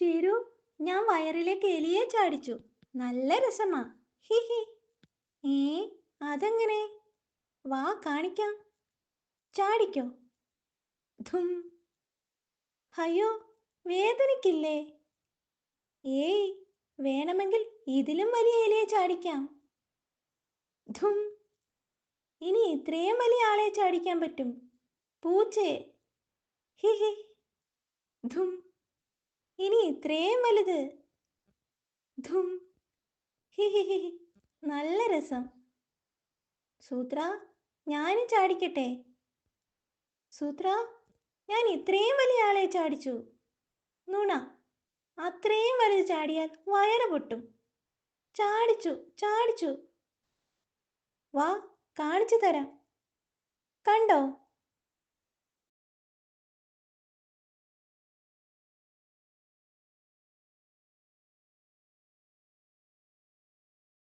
ഷിരു, ഞാൻ വയറിലേക്ക് എലിയെ ചാടിച്ചു. നല്ല രസമാ. He he. ഏ അതെങ്ങനെ? വാ കാണിക്കാം. ചാടിക്കോ. ധും. അയ്യോ, വേദനിക്കില്ലേ? ഏയ്, വേണമെങ്കിൽ ഇതിലും വലിയ എലിയെ ചാടിക്കാം. ധും. ഇനി ഇത്രയും വലിയ ആളെ ചാടിക്കാൻ പറ്റും. പൂച്ചയെ. ഹി ഹി. ധും. ഇനി ഇത്രയും വലുത്. ധും. ഹി ഹി ഹി. നല്ല രസം. സൂത്ര, ഞാനും ചാടിക്കട്ടെ? സൂത്ര, ഞാൻ ഇത്രയും വലിയ ആളെ ചാടിച്ചു. നുണ. അത്രയും വലുത് ചാടിയാൽ വയറ് പൊട്ടും. ചാടിച്ചു ചാടിച്ചു. വാ കാണിച്ചു തരാം. കണ്ടോ?